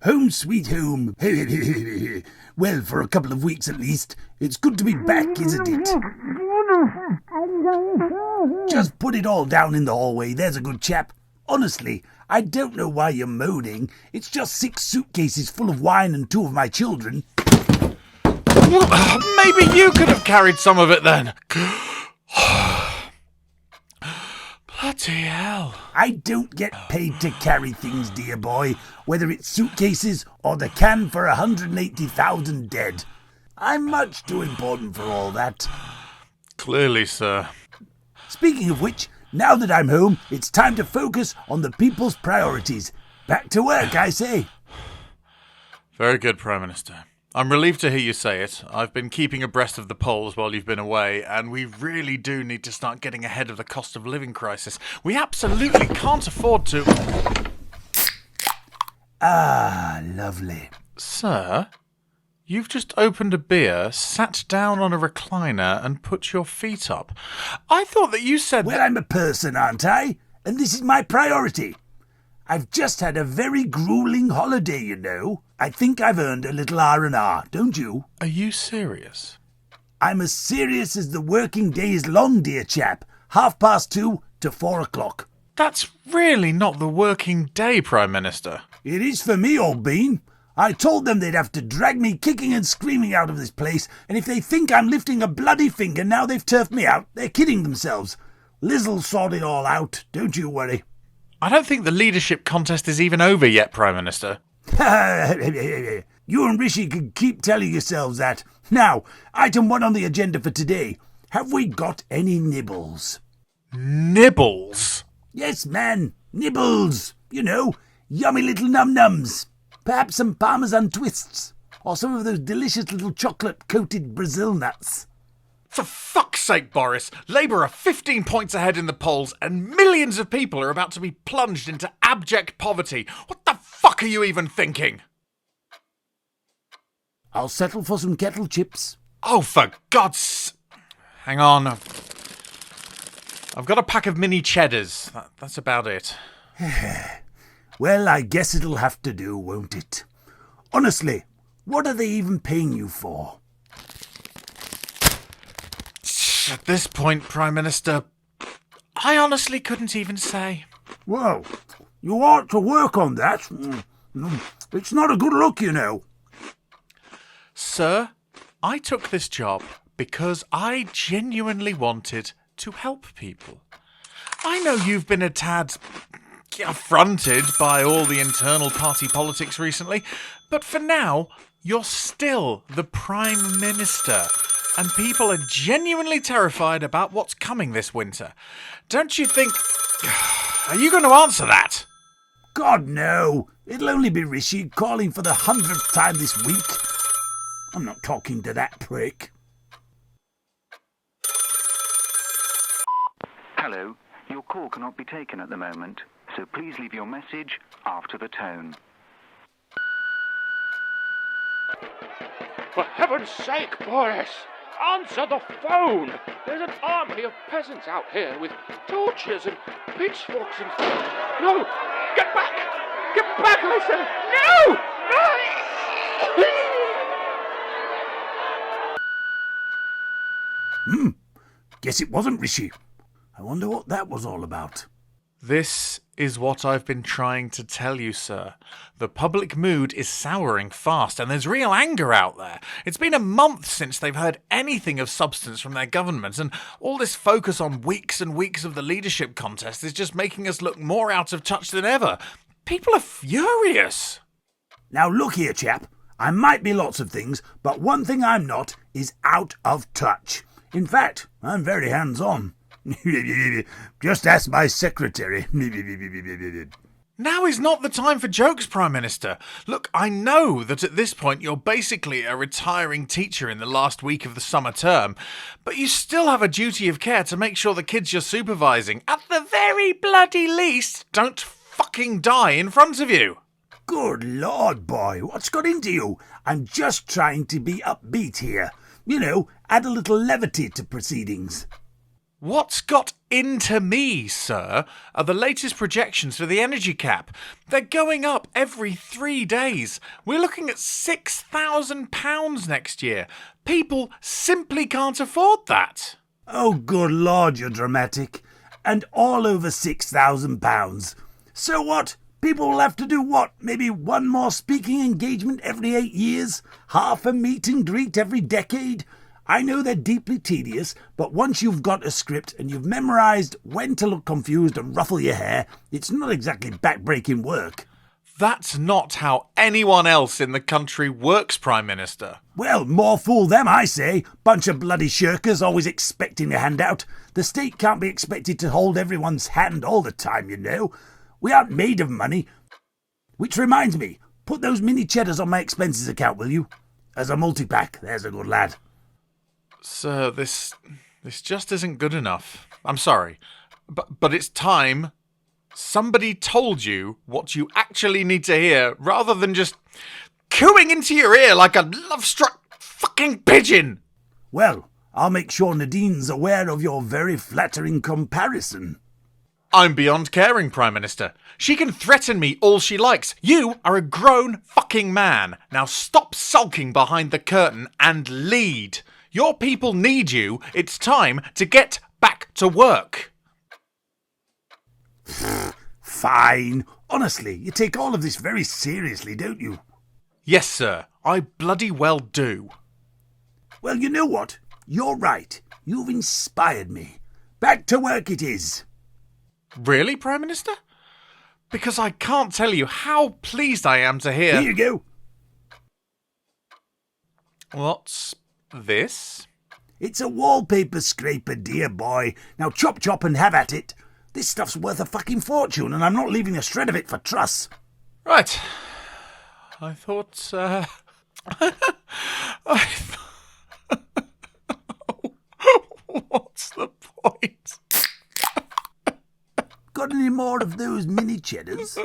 Home sweet home. Well, for a couple of weeks at least. It's good to be back, isn't it? Just put it all down in the hallway, there's a good chap. Honestly, I don't know why you're moaning. It's just 6 suitcases full of wine and 2 of my children. Well, maybe you could have carried some of it then. Bloody hell. I don't get paid to carry things, dear boy, whether it's suitcases or the can for 180,000 dead. I'm much too important for all that. Clearly, sir. Speaking of which, now that I'm home, it's time to focus on the people's priorities. Back to work, I say. Very good, Prime Minister. I'm relieved to hear you say it. I've been keeping abreast of the polls while you've been away, and we really do need to start getting ahead of the cost of living crisis. We absolutely can't afford to... Ah, lovely. Sir, you've just opened a beer, sat down on a recliner, and put your feet up. I thought that you said Well, I'm a person, aren't I? And this is my priority. I've just had a very grueling holiday, you know. I think I've earned a little R&R, don't you? Are you serious? I'm as serious as the working day is long, dear chap. 2:30 to 4 o'clock. That's really not the working day, Prime Minister. It is for me, old bean. I told them they'd have to drag me kicking and screaming out of this place, and if they think I'm lifting a bloody finger now they've turfed me out, they're kidding themselves. Liz'll sort it all out, don't you worry. I don't think the leadership contest is even over yet, Prime Minister. You and Rishi can keep telling yourselves that. Now, item 1 on the agenda for today. Have we got any nibbles? Nibbles? Yes, man, nibbles. You know, yummy little num-nums. Perhaps some parmesan twists. Or some of those delicious little chocolate-coated Brazil nuts. For fuck's sake, Boris, Labour are 15 points ahead in the polls and millions of people are about to be plunged into abject poverty. What the fuck are you even thinking? I'll settle for some kettle chips. Oh, for God's... Hang on. I've got a pack of mini cheddars. That's about it. Well, I guess it'll have to do, won't it? Honestly, what are they even paying you for? At this point, Prime Minister, I honestly couldn't even say. Well, you ought to work on that. It's not a good look, you know. Sir, I took this job because I genuinely wanted to help people. I know you've been a tad affronted by all the internal party politics recently, but for now, you're still the Prime Minister. And people are genuinely terrified about what's coming this winter. Don't you think... Are you going to answer that? God, no. It'll only be Rishi calling for the 100th time this week. I'm not talking to that prick. Hello. Your call cannot be taken at the moment, so please leave your message after the tone. For heaven's sake, Boris! Answer the phone! There's an army of peasants out here with torches and pitchforks and... No! Get back! Get back, I said! No! Guess it wasn't Rishi. I wonder what that was all about. This is what I've been trying to tell you, sir. The public mood is souring fast, and there's real anger out there. It's been a month since they've heard anything of substance from their government, and all this focus on weeks and weeks of the leadership contest is just making us look more out of touch than ever. People are furious. Now look here, chap. I might be lots of things, but one thing I'm not is out of touch. In fact, I'm very hands-on. Just ask my secretary. Now is not the time for jokes, Prime Minister. Look, I know that at this point you're basically a retiring teacher in the last week of the summer term, but you still have a duty of care to make sure the kids you're supervising, at the very bloody least, don't fucking die in front of you. Good Lord, boy, what's got into you? I'm just trying to be upbeat here. You know, add a little levity to proceedings. What's got into me, sir, are the latest projections for the energy cap. They're going up every 3 days. We're looking at £6,000 next year. People simply can't afford that. Oh, good Lord, you're dramatic. And all over £6,000. So what? People will have to do what? Maybe one more speaking engagement every 8 years? Half a meet and greet every decade? I know they're deeply tedious, but once you've got a script and you've memorised when to look confused and ruffle your hair, it's not exactly back-breaking work. That's not how anyone else in the country works, Prime Minister. Well, more fool them, I say. Bunch of bloody shirkers always expecting a handout. The state can't be expected to hold everyone's hand all the time, you know. We aren't made of money. Which reminds me, put those mini cheddars on my expenses account, will you? As a multi-pack, there's a good lad. Sir, this just isn't good enough. I'm sorry, but it's time somebody told you what you actually need to hear, rather than just cooing into your ear like a love-struck fucking pigeon. Well, I'll make sure Nadine's aware of your very flattering comparison. I'm beyond caring, Prime Minister. She can threaten me all she likes. You are a grown fucking man. Now stop sulking behind the curtain and lead. Your people need you. It's time to get back to work. Fine. Honestly, you take all of this very seriously, don't you? Yes, sir. I bloody well do. Well, you know what? You're right. You've inspired me. Back to work it is. Really, Prime Minister? Because I can't tell you how pleased I am to hear... Here you go. What's this? It's a wallpaper scraper, dear boy. Now chop chop and have at it. This stuff's worth a fucking fortune, and I'm not leaving a shred of it for truss. Right. I thought, What's the point? Got any more of those mini cheddars?